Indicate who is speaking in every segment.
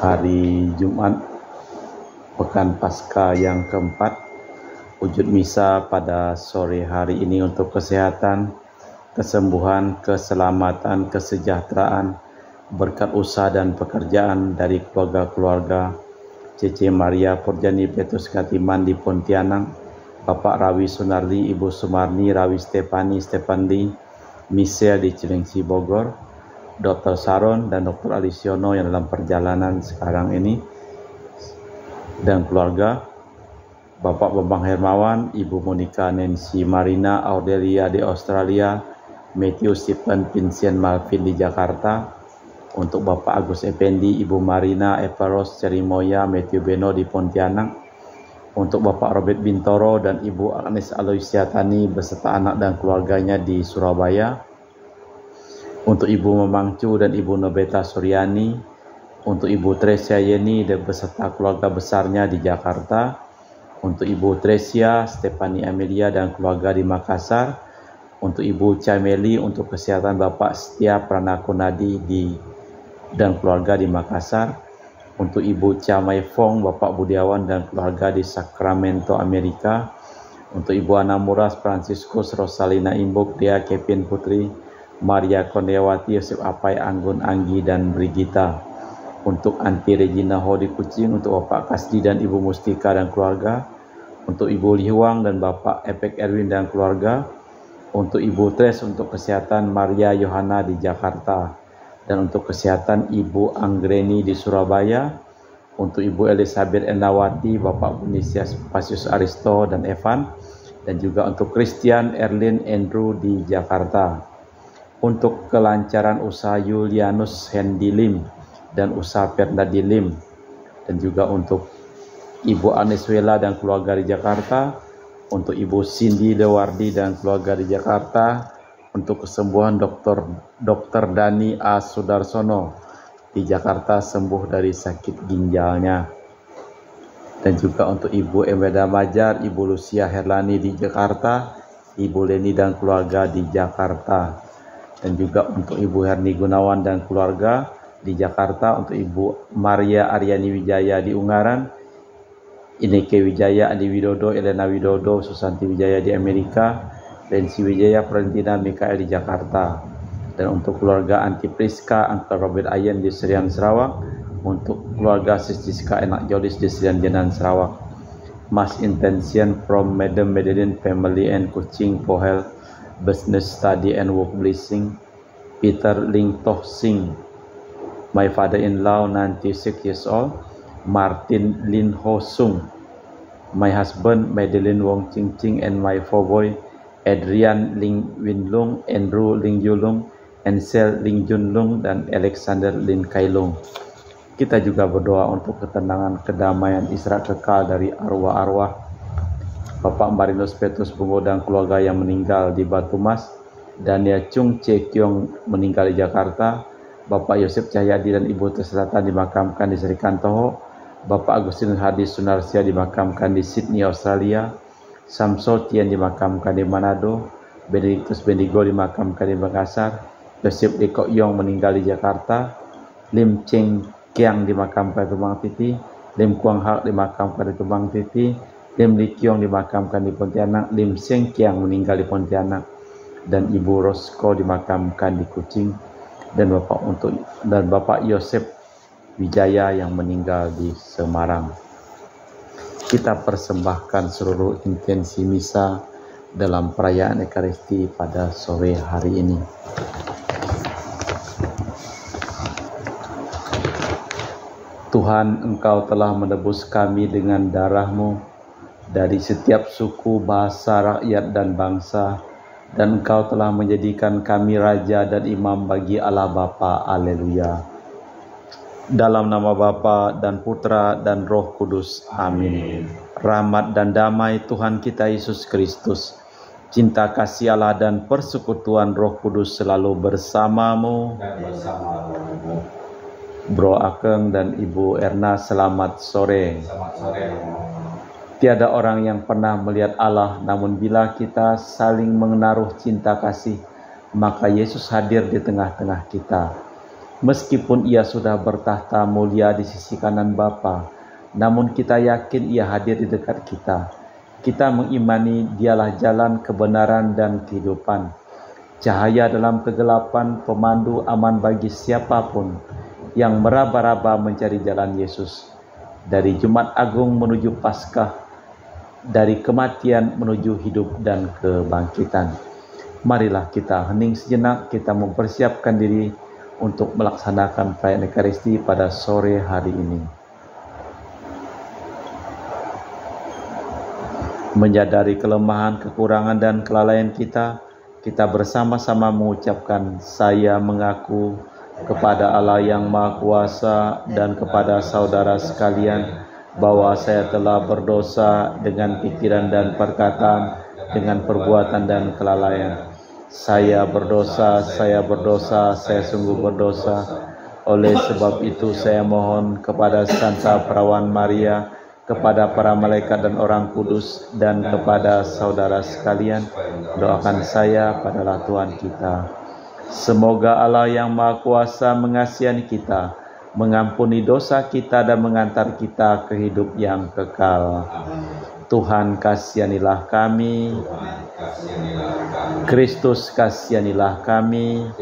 Speaker 1: Hari Jumat Pekan Paskah yang keempat, wujud misa pada sore hari ini untuk kesehatan, kesembuhan, keselamatan, kesejahteraan, berkat usaha dan pekerjaan dari keluarga-keluarga Cece Maria Porjani Petrus Katiman di Pontianak, Bapak Rawi Sunardi, Ibu Sumarni, Rawi Stepandi, Michelle di Cilengsi Bogor, Dr. Saron dan Dr. Alisiono yang dalam perjalanan sekarang ini, dan keluarga, Bapak Bambang Hermawan, Ibu Monica Nancy Marina Audelia di Australia, Matthew Stephen Vincent Malvin di Jakarta, untuk Bapak Agus Effendi, Ibu Marina Eparos Cerimoya, Matthew Beno di Pontianak, untuk Bapak Robert Bintoro dan Ibu Agnes Aloysiatani beserta anak dan keluarganya di Surabaya, untuk Ibu Memangcu dan Ibu Nobeta Suryani, untuk Ibu Tresia Yeni dan beserta keluarga besarnya di Jakarta, untuk Ibu Tresia Stefani Amelia dan keluarga di Makassar, untuk Ibu Cameli untuk kesehatan Bapak Setia Pranakunadi dan keluarga di Makassar, untuk Ibu Camai Fong, Bapak Budiawan dan keluarga di Sacramento, Amerika, untuk Ibu Ana Muras, Franciscus, Rosalina Imbuk, Dea Kevin Putri, Maria Kondewati, Yosef Apai, Anggun Anggi dan Brigita, untuk Anti Regina Ho di Kucing, untuk Bapak Kasdi dan Ibu Mustika dan keluarga, untuk Ibu Lihuang dan Bapak Epek Erwin dan keluarga, untuk Ibu Tres untuk kesehatan Maria Yohana di Jakarta, dan untuk kesehatan Ibu Anggreni di Surabaya, untuk Ibu Elizabeth Endawati, Bapak Bunisias Pasius Aristo dan Evan, dan juga untuk Christian Erlin Andrew di Jakarta, untuk kelancaran usaha Julianus Hendy Lim dan usaha Fernandi Lim, dan juga untuk Ibu Aneswela dan keluarga di Jakarta, untuk Ibu Cindy Dewardi dan keluarga di Jakarta, untuk kesembuhan Dr. Dani A. Sudarsono di Jakarta sembuh dari sakit ginjalnya, dan juga untuk Ibu Emeda Majar, Ibu Lucia Herlani di Jakarta, Ibu Leni dan keluarga di Jakarta, dan juga untuk Ibu Herni Gunawan dan keluarga di Jakarta, untuk Ibu Maria Aryani Wijaya di Ungaran, Ineke Wijaya, Andi Widodo, Elena Widodo, Susanti Wijaya di Amerika, Rensi Wijaya, Florentina Mikael di Jakarta, dan untuk keluarga Anti Priska, Uncle Robert Ayen di Serian Sarawak, untuk keluarga Siska Enak Jolis di Serian Jenan Sarawak. Mass intention from Madam Madeline family and Kuching for health, business, study and work blessing. Peter Ling Toh Sing, my father-in-law 96 years old. Martin Lin Ho Sung, my husband Madeline Wong Ching Ching and my four boy Adrian Ling Win Lung, Andrew Ling Yulung, Ansel Ling Jun Lung, dan Alexander Lin Kai Lung. Kita juga berdoa untuk ketenangan, kedamaian, istirahat kekal dari arwah-arwah Bapak Marinus Petrus Bungo dan keluarga yang meninggal di Batu Mas, Dania Chung Che Kyong meninggal di Jakarta, Bapak Yosef Cahyadi dan Ibu Terselatan dimakamkan di Serikantoho, Bapak Agustinus Hadi Sunarsia dimakamkan di Sydney, Australia, Samso Tian dimakamkan di Manado, Benedictus Bendigo dimakamkan di Makassar, Yosef Deko Yong meninggal di Jakarta, Lim Cheng Kiang dimakamkan di Kemang Titi, Lim Kuang Hak dimakamkan di Kemang Titi, Lim Li Kiong dimakamkan di Pontianak, Lim Seng Kiang meninggal di Pontianak, dan Ibu Rosko dimakamkan di Kucing, dan Bapak Yosef Wijaya yang meninggal di Semarang. Kita persembahkan seluruh intensi misa dalam perayaan Ekaristi pada sore hari ini. Tuhan, Engkau telah menebus kami dengan darah-Mu dari setiap suku, bahasa, rakyat, dan bangsa, dan Engkau telah menjadikan kami raja dan imam bagi Allah Bapa. Haleluya. Dalam nama Bapa dan Putra dan Roh Kudus. Amin. Rahmat dan damai Tuhan kita Yesus Kristus, cinta kasih Allah dan persekutuan Roh Kudus selalu bersamamu. Dan bersama rohmu. Bro Akeng dan Ibu Erna, selamat sore. Selamat sore. Tiada orang yang pernah melihat Allah, namun bila kita saling menaruh cinta kasih, maka Yesus hadir di tengah-tengah kita. Meskipun ia sudah bertahta mulia di sisi kanan Bapa, namun kita yakin ia hadir di dekat kita. Kita mengimani dialah jalan kebenaran dan kehidupan, cahaya dalam kegelapan, pemandu aman bagi siapapun yang meraba-raba mencari jalan Yesus. Dari Jumat Agung menuju Paskah, dari kematian menuju hidup dan kebangkitan. Marilah kita hening sejenak, kita mempersiapkan diri untuk melaksanakan perayaan Ekaristi pada sore hari ini. Menyadari kelemahan, kekurangan, dan kelalaian kita bersama-sama mengucapkan, saya mengaku kepada Allah yang Maha Kuasa dan kepada saudara sekalian bahwa saya telah berdosa dengan pikiran dan perkataan, dengan perbuatan dan kelalaian. Saya berdosa, saya sungguh berdosa. Oleh sebab itu saya mohon kepada Santa Perawan Maria, kepada para malaikat dan orang kudus, dan kepada saudara sekalian, doakan saya padalah Tuhan kita. Semoga Allah yang Maha Kuasa mengasihi kita, mengampuni dosa kita, dan mengantar kita ke hidup yang kekal. Tuhan kasihanilah kami. Kristus kasihanilah kami.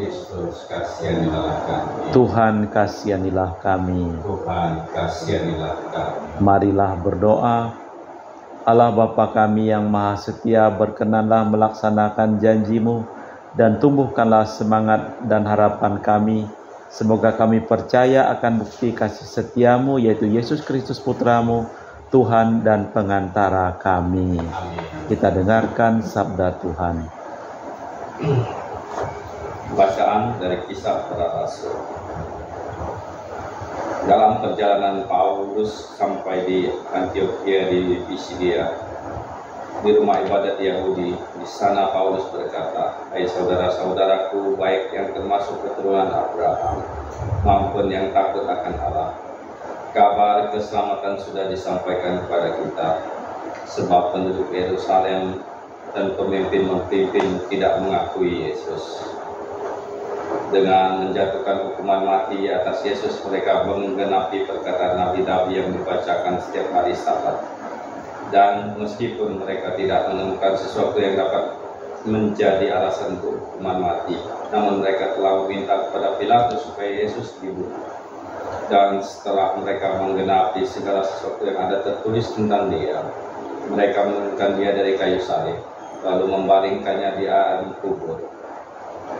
Speaker 1: Tuhan kasihanilah kami. Marilah berdoa. Allah Bapa kami yang Maha Setia, berkenanlah melaksanakan janji-Mu dan tumbuhkanlah semangat dan harapan kami. Semoga kami percaya akan bukti kasih setia-Mu, yaitu Yesus Kristus Putra-Mu, Tuhan dan pengantara kami. Kita dengarkan sabda Tuhan.
Speaker 2: Bacaan dari Kisah Para Rasul. Dalam perjalanan Paulus sampai di Antioquia di Pisidia, di rumah ibadat Yahudi, di sana Paulus berkata, "Hai saudara-saudaraku, baik yang termasuk keturunan Abraham maupun yang takut akan Allah, kabar keselamatan sudah disampaikan kepada kita, sebab penduduk Yerusalem dan pemimpin-pemimpin tidak mengakui Yesus. Dengan menjatuhkan hukuman mati atas Yesus, mereka menggenapi perkataan nabi-nabi yang dibacakan setiap hari Sabat. Dan meskipun mereka tidak menemukan sesuatu yang dapat menjadi alasan untuk hukuman mati, namun mereka telah meminta kepada Pilatus supaya Yesus dibunuh. Dan setelah mereka menggenapi segala sesuatu yang ada tertulis tentang dia, mereka menurunkan dia dari kayu salib, lalu membaringkannya di alam kubur.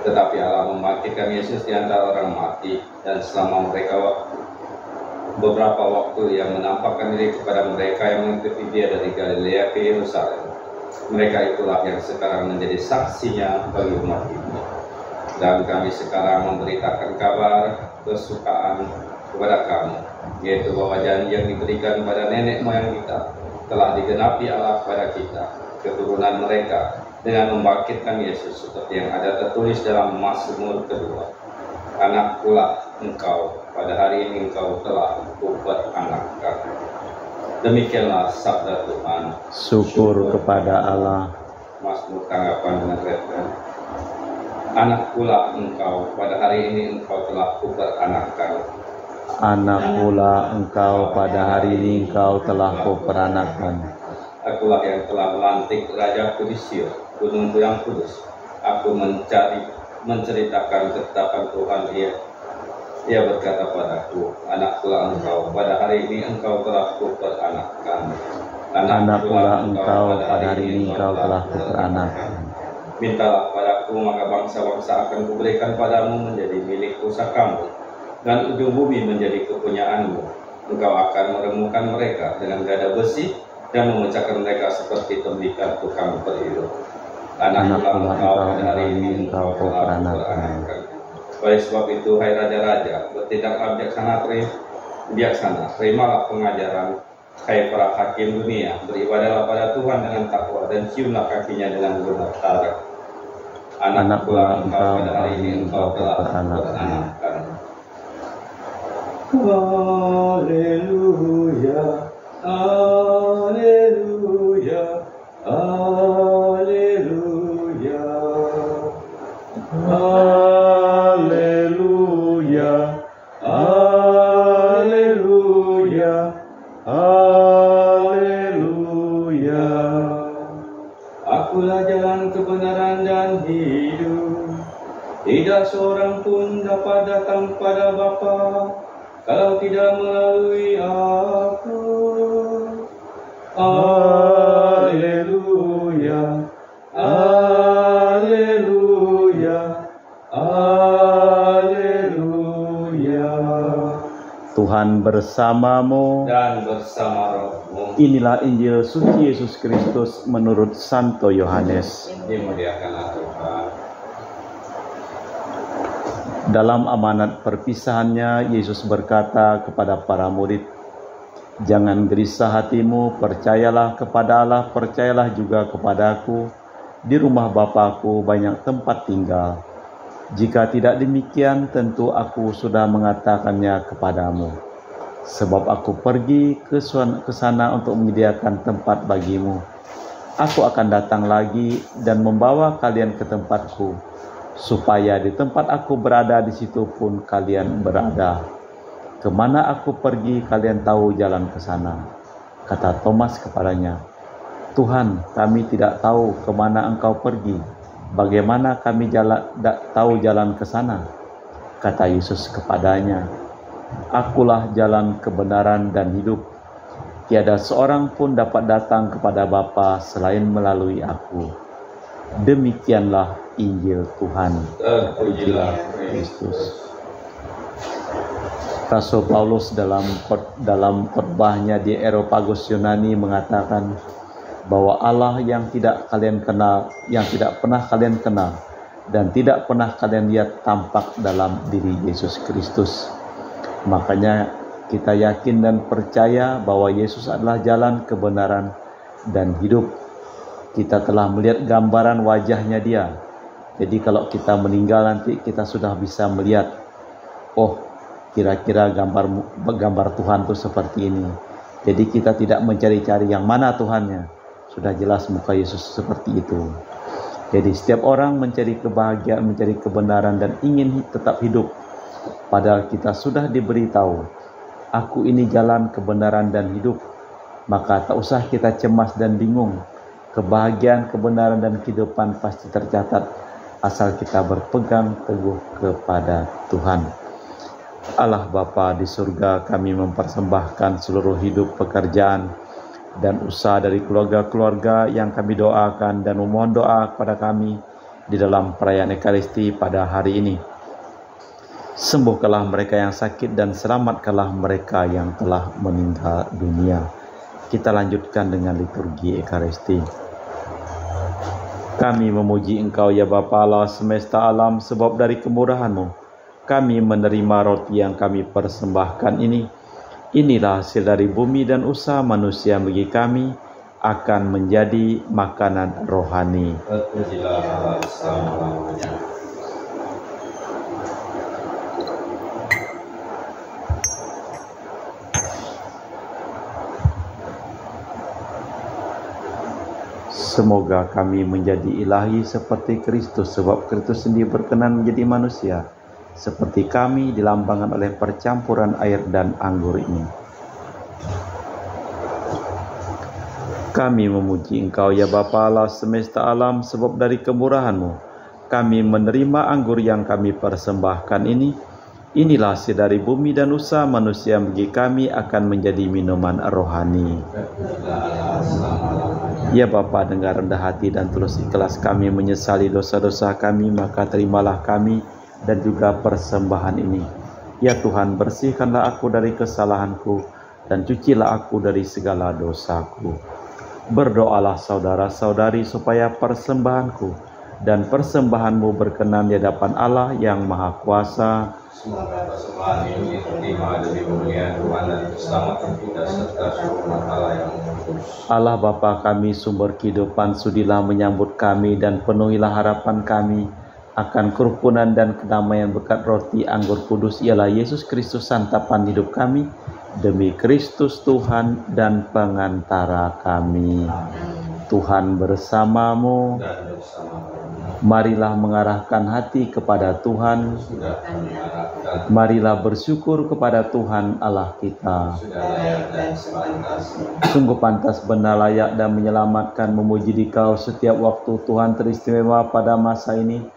Speaker 2: Tetapi Allah membangkitkan Yesus di antara orang mati, dan selama beberapa waktu yang menampakkan diri kepada mereka yang mengikuti dia dari Galilea ke Yerusalem. Mereka itulah yang sekarang menjadi saksinya bagi umat ini. Dan kami sekarang memberitakan kabar kesukaan kepada kamu, yaitu bahwa janji yang diberikan pada nenek moyang kita telah digenapi Allah pada kita, keturunan mereka, dengan membangkitkan Yesus seperti yang ada tertulis dalam Mazmur kedua. Anakkulah engkau, pada hari ini engkau telah kuperanakkan. Demikianlah sabda Tuhan.
Speaker 1: Syukur kepada Allah.
Speaker 2: Mazmur tanggapan dengan Redman. Anakkulah engkau, pada hari ini engkau telah kuperanakkan.
Speaker 1: Anakkulah engkau, pada hari ini engkau telah kuperanakkan.
Speaker 2: Akulah yang telah melantik Raja di Sion, gunungku yang kudus. Aku menceritakan ketetapan Tuhan. Ia berkata padaku, anakkulah engkau, pada hari ini engkau telah kuperanakkan.
Speaker 1: Anakkulah engkau, pada hari ini engkau telah kuperanakkan.
Speaker 2: Mintalah padaku, maka bangsa-bangsa akan kuberikan padamu menjadi milik pusakamu, dan ujung bumi menjadi kepunyaanmu. Engkau akan meremukkan mereka dengan gada besi, dan memecahkan mereka seperti tembikar tukang periuk. Anakkulah engkau, pada hari ini engkau telah kuperanakkan. Oleh sebab itu, hai raja-raja, bertindaklah bijaksana, terimalah pengajaran, hai para hakim dunia, beribadahlah pada Tuhan dengan takwa, dan ciumlah kakinya dengan benar tarak. Anakkulah engkau, pada hari ini engkau telah kuperanakkan. Haleluya, haleluya, haleluya, haleluya. seorang pun dapat datang kepada Bapa kalau tidak melalui aku. Haleluya, haleluya, haleluya.
Speaker 1: Tuhan bersamamu
Speaker 2: Dan bersama rohmu.
Speaker 1: Inilah Injil suci Yesus Kristus menurut Santo Yohanes.
Speaker 2: Dimuliakanlah Tuhan.
Speaker 1: Dalam amanat perpisahannya, Yesus berkata kepada para murid, "Jangan gelisah hatimu, percayalah kepada Allah, percayalah juga kepadaku. Di rumah Bapa-Ku banyak tempat tinggal. Jika tidak demikian, tentu aku sudah mengatakannya kepadamu. Sebab aku pergi ke sana untuk menyediakan tempat bagimu. Aku akan datang lagi dan membawa kalian ke tempatku, supaya di tempat aku berada, di situ pun kalian berada. Kemana aku pergi, kalian tahu jalan ke sana." Kata Thomas kepadanya, "Tuhan, kami tidak tahu kemana Engkau pergi. Bagaimana kami tahu jalan ke sana?" Kata Yesus kepadanya, "Akulah jalan, kebenaran, dan hidup. Tiada seorang pun dapat datang kepada Bapa selain melalui aku." Demikianlah Injil Tuhan.
Speaker 2: Terpujilah
Speaker 1: Kristus. Rasul Paulus dalam khotbahnya di Areopagus Yunani mengatakan bahwa Allah yang tidak kalian kenal, yang tidak pernah kalian kenal dan tidak pernah kalian lihat tampak dalam diri Yesus Kristus. Makanya kita yakin dan percaya bahwa Yesus adalah jalan, kebenaran, dan hidup. Kita telah melihat gambaran wajahnya Dia. Jadi kalau kita meninggal nanti kita sudah bisa melihat, oh kira-kira gambar Tuhan itu seperti ini. Jadi kita tidak mencari-cari yang mana Tuhannya. Sudah jelas muka Yesus seperti itu. Jadi setiap orang mencari kebahagiaan, mencari kebenaran, dan ingin tetap hidup. Padahal kita sudah diberitahu, aku ini jalan, kebenaran, dan hidup. Maka tak usah kita cemas dan bingung. Kebahagiaan, kebenaran, dan kehidupan pasti tercatat asal kita berpegang teguh kepada Tuhan. Allah Bapa di surga, kami mempersembahkan seluruh hidup, pekerjaan, dan usaha dari keluarga-keluarga yang kami doakan dan memohon doa kepada kami di dalam perayaan Ekaristi pada hari ini. Sembuhkanlah mereka yang sakit dan selamatkanlah mereka yang telah meninggal dunia. Kita lanjutkan dengan liturgi Ekaristi. Kami memuji Engkau ya Bapa Allah semesta alam, sebab dari kemurahan-Mu kami menerima roti yang kami persembahkan ini. Inilah hasil dari bumi dan usaha manusia bagi kami, akan menjadi makanan rohani.
Speaker 2: Terpujilah Allah selama-lamanya.
Speaker 1: Semoga kami menjadi ilahi seperti Kristus, sebab Kristus sendiri berkenan menjadi manusia, seperti kami dilambangkan oleh percampuran air dan anggur ini. Kami memuji Engkau ya Bapa Allah semesta alam, sebab dari kemurahan-Mu kami menerima anggur yang kami persembahkan ini. Inilah hasil dari bumi dan usaha manusia bagi kami, akan menjadi minuman rohani. Ya Bapa, dengar rendah hati dan tulus ikhlas kami menyesali dosa-dosa kami, maka terimalah kami dan juga persembahan ini. Ya Tuhan, bersihkanlah aku dari kesalahanku dan cucilah aku dari segala dosaku. Berdoalah saudara-saudari supaya persembahanku dan persembahanmu berkenan di hadapan Allah yang Maha Kuasa.
Speaker 2: Semoga persembahan ini diterima demi kemuliaan Tuhan dan keselamatan kita serta seluruh umat Allah yang kudus.
Speaker 1: Allah Bapa kami, sumber kehidupan, sudilah menyambut kami dan penuhilah harapan kami akan kerukunan dan kedamaian berkat roti anggur kudus, ialah Yesus Kristus santapan hidup kami, demi Kristus Tuhan dan pengantara kami. Tuhan bersamamu.
Speaker 2: Dan bersama
Speaker 1: Marilah mengarahkan hati kepada Tuhan.
Speaker 2: sudah mengarahkan,
Speaker 1: Marilah bersyukur kepada Tuhan Allah kita.
Speaker 2: sudah layak dan sepantasnya.
Speaker 1: Sungguh pantas, benar, layak, dan menyelamatkan, memuji Dikau setiap waktu Tuhan teristimewa pada masa ini.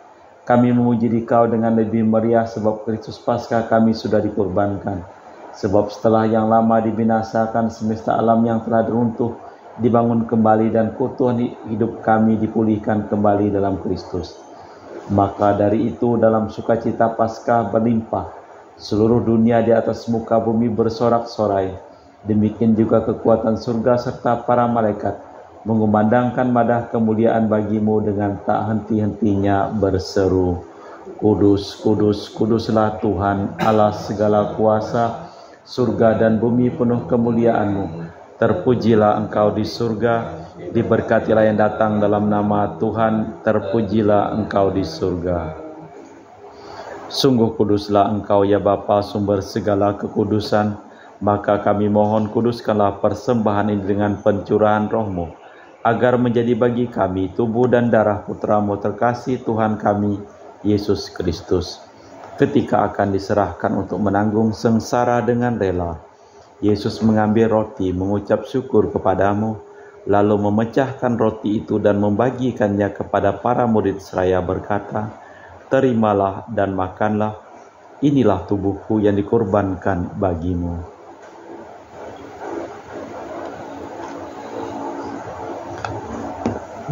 Speaker 1: Kami memuji Dikau dengan lebih meriah sebab Kristus Paskah kami sudah dikorbankan. Sebab setelah yang lama dibinasakan, semesta alam yang telah runtuh dibangun kembali dan keutuhan hidup kami dipulihkan kembali dalam Kristus. Maka dari itu dalam sukacita Paskah berlimpah, seluruh dunia di atas muka bumi bersorak-sorai. Demikian juga kekuatan surga serta para malaikat mengumandangkan madah kemuliaan bagimu dengan tak henti-hentinya berseru, Kudus, kudus, kuduslah Tuhan Allah segala kuasa, surga dan bumi penuh kemuliaan-Mu. Terpujilah Engkau di surga, diberkatilah yang datang dalam nama Tuhan, terpujilah Engkau di surga. Sungguh kuduslah Engkau ya Bapa, sumber segala kekudusan, maka kami mohon kuduskanlah persembahan ini dengan pencurahan Roh-Mu, agar menjadi bagi kami tubuh dan darah Putra-Mu terkasih Tuhan kami, Yesus Kristus. Ketika akan diserahkan untuk menanggung sengsara dengan rela, Yesus mengambil roti, mengucap syukur kepadamu, lalu memecahkan roti itu dan membagikannya kepada para murid seraya berkata, Terimalah dan makanlah, inilah tubuhku yang dikorbankan bagimu.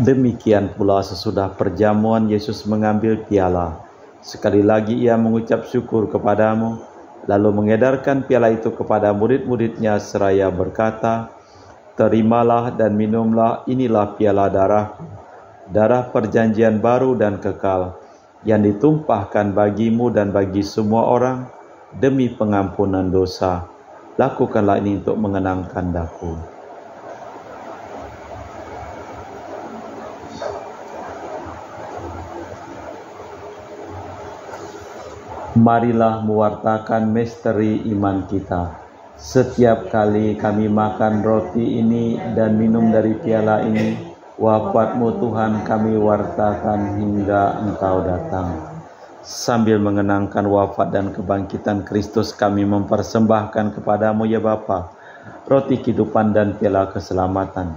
Speaker 1: Demikian pula sesudah perjamuan Yesus mengambil piala. Sekali lagi ia mengucap syukur kepadamu, lalu mengedarkan piala itu kepada murid-muridnya seraya berkata, Terimalah dan minumlah, inilah piala darahku, darah perjanjian baru dan kekal, yang ditumpahkan bagimu dan bagi semua orang demi pengampunan dosa. Lakukanlah ini untuk mengenangkan Daku. Marilah mewartakan misteri iman kita. Setiap kali kami makan roti ini dan minum dari piala ini, wafat-Mu Tuhan kami wartakan hingga Engkau datang. Sambil mengenangkan wafat dan kebangkitan Kristus, kami mempersembahkan kepadamu ya Bapa, roti kehidupan dan piala keselamatan.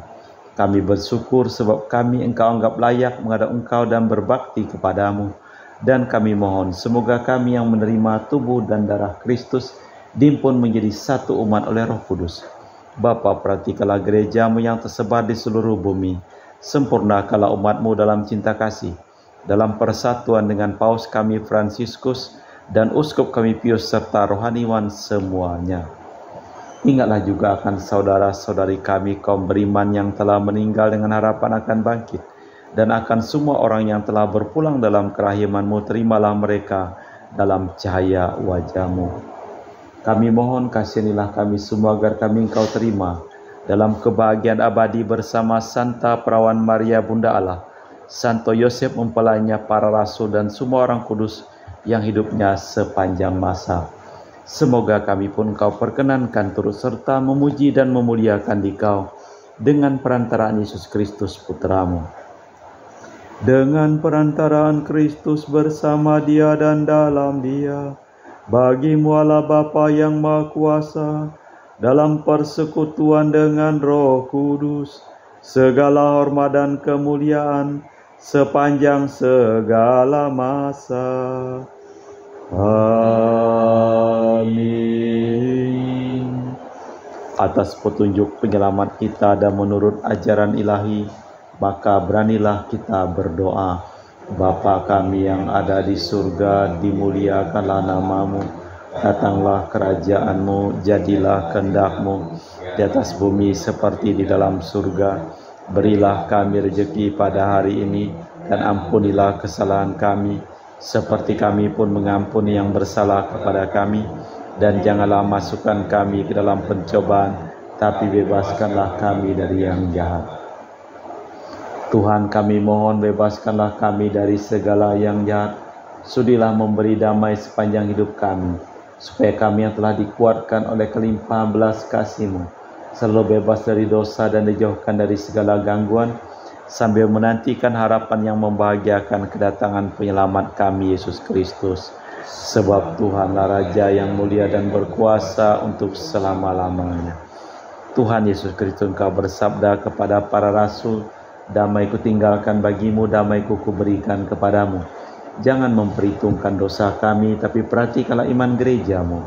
Speaker 1: Kami bersyukur sebab kami Engkau anggap layak menghadap Engkau dan berbakti kepadamu. Dan kami mohon semoga kami yang menerima tubuh dan darah Kristus dihimpun menjadi satu umat oleh Roh Kudus. Bapa, perhatikanlah gereja-Mu yang tersebar di seluruh bumi. Sempurnakanlah umat-Mu dalam cinta kasih, dalam persatuan dengan Paus kami Fransiskus dan Uskup kami Pius serta rohaniwan semuanya. Ingatlah juga akan saudara-saudari kami kaum beriman yang telah meninggal dengan harapan akan bangkit. Dan akan semua orang yang telah berpulang dalam kerahiman-Mu, terimalah mereka dalam cahaya wajah-Mu. Kami mohon kasihanilah kami semua agar kami Engkau terima dalam kebahagiaan abadi bersama Santa Perawan Maria Bunda Allah, Santo Yosef mempelainya, para rasul dan semua orang kudus yang hidupnya sepanjang masa. Semoga kami pun Engkau perkenankan turut serta memuji dan memuliakan Dikau dengan perantaraan Yesus Kristus Putra-Mu. Dengan perantaraan Kristus bersama Dia dan dalam Dia, bagi-Mu Allah Bapa yang Maha Kuasa, dalam persekutuan dengan Roh Kudus, segala hormat dan kemuliaan sepanjang segala masa. Amin. Atas petunjuk penyelamat kita dan menurut ajaran ilahi, maka beranilah kita berdoa. Bapa kami yang ada di surga, dimuliakanlah nama-Mu, datanglah kerajaan-Mu, jadilah kehendak-Mu di atas bumi seperti di dalam surga. Berilah kami rezeki pada hari ini, dan ampunilah kesalahan kami, seperti kami pun mengampuni yang bersalah kepada kami. Dan janganlah masukkan kami ke dalam pencobaan, tapi bebaskanlah kami dari yang jahat. Tuhan, kami mohon bebaskanlah kami dari segala yang jahat. Sudilah memberi damai sepanjang hidup kami, supaya kami yang telah dikuatkan oleh kelimpahan belas kasih-Mu selalu bebas dari dosa dan dijauhkan dari segala gangguan, sambil menantikan harapan yang membahagiakan kedatangan penyelamat kami, Yesus Kristus. Sebab Tuhanlah Raja yang mulia dan berkuasa untuk selama-lamanya. Tuhan Yesus Kristus, Engkau bersabda kepada para rasul, damai ku tinggalkan bagimu, damai ku berikan kepadamu. Jangan memperhitungkan dosa kami, tapi perhatikanlah iman gereja-Mu.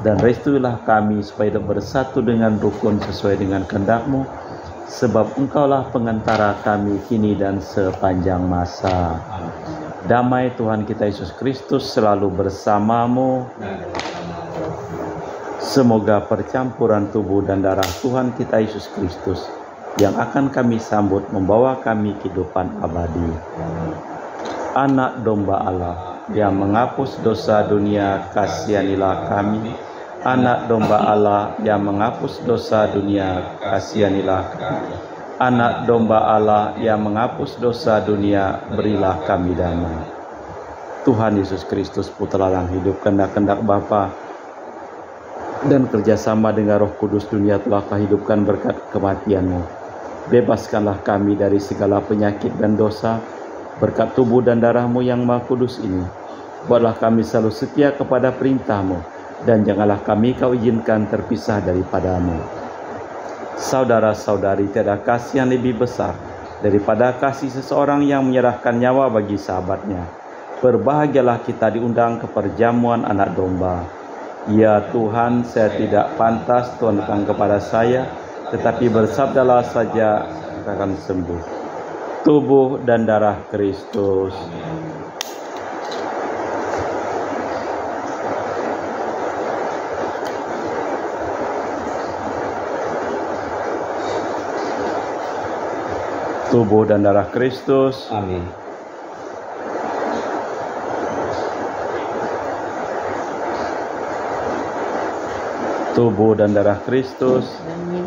Speaker 1: Dan restuilah kami supaya bersatu dengan rukun sesuai dengan kehendak-Mu, sebab Engkaulah pengantara kami kini dan sepanjang masa. Damai Tuhan kita Yesus Kristus selalu bersamamu. Semoga percampuran tubuh dan darah Tuhan kita Yesus Kristus yang akan kami sambut membawa kami kehidupan abadi. Anak domba Allah yang menghapus dosa dunia, kasihanilah kami. Anak domba Allah yang menghapus dosa dunia, kasihanilah kami. Anak domba Allah yang menghapus dosa dunia, berilah kami damai. Tuhan Yesus Kristus, Putra yang hidup, kehendak Bapa dan kerjasama dengan Roh Kudus, dunia telah Kau hidupkan berkat kematian-Mu. Bebaskanlah kami dari segala penyakit dan dosa, berkat tubuh dan darah-Mu yang Maha Kudus ini. Buatlah kami selalu setia kepada perintah-Mu, dan janganlah kami Kau izinkan terpisah daripada-Mu. Saudara-saudari, tiada kasih yang lebih besar daripada kasih seseorang yang menyerahkan nyawa bagi sahabatnya. Berbahagialah kita diundang ke perjamuan anak domba. Ya Tuhan, saya tidak pantas Tuhan datang kepada saya, tetapi bersabdalah saja, akan sembuh. Tubuh dan darah Kristus. Tubuh dan darah Kristus.
Speaker 2: Amin.
Speaker 1: Tubuh dan darah Kristus.
Speaker 3: Amin.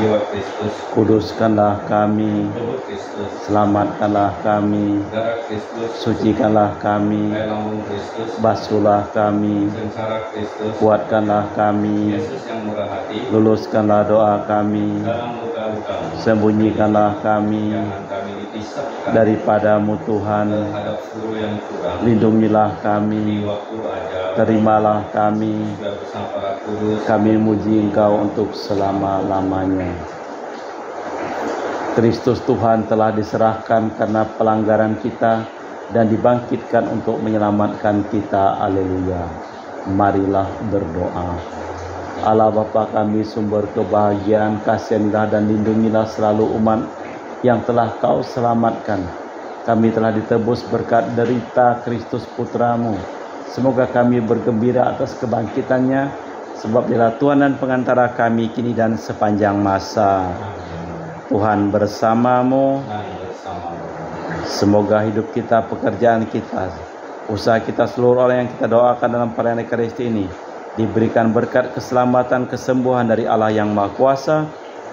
Speaker 2: Jiwa Kristus,
Speaker 1: Kuduskanlah kami,
Speaker 2: tubuh Kristus,
Speaker 1: selamatkanlah kami,
Speaker 2: darah Kristus,
Speaker 1: sucikanlah kami,
Speaker 2: air lambung Kristus,
Speaker 1: basuhlah kami,
Speaker 2: sengsara Kristus,
Speaker 1: kuatkanlah kami,
Speaker 2: Yesus yang murah hati,
Speaker 1: luluskanlah doa kami,
Speaker 2: dalam luka-lukamu,
Speaker 1: sembunyikanlah kami
Speaker 2: jangan kami dipisahkan
Speaker 1: daripada-Mu Tuhan,
Speaker 2: terhadap suruh yang curang,
Speaker 1: lindungilah
Speaker 2: di
Speaker 1: kami,
Speaker 2: waktu ajal,
Speaker 1: terimalah kami,
Speaker 2: juga bersama para kudus,
Speaker 1: kami muji Engkau untuk selama-lamanya. Kristus Tuhan telah diserahkan karena pelanggaran kita dan dibangkitkan untuk menyelamatkan kita. Haleluya. Marilah berdoa. Allah Bapa kami, sumber kebahagiaan, kasihanilah dan lindungilah selalu umat yang telah Kau selamatkan. Kami telah ditebus berkat derita Kristus Putra-Mu. Semoga kami bergembira atas kebangkitannya, sebab Dialah Tuhan dan pengantara kami kini dan sepanjang masa. Tuhan bersamamu. Semoga hidup kita, pekerjaan kita, usaha kita, seluruh orang yang kita doakan dalam perayaan Ekaristi ini diberikan berkat keselamatan, kesembuhan dari Allah yang Maha Kuasa,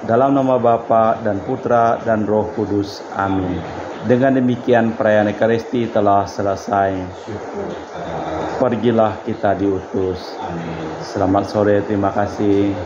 Speaker 1: dalam nama Bapa dan Putra dan Roh Kudus. Amin. Dengan demikian perayaan Ekaristi telah selesai. Pergilah kita diutus. Selamat sore, terima kasih.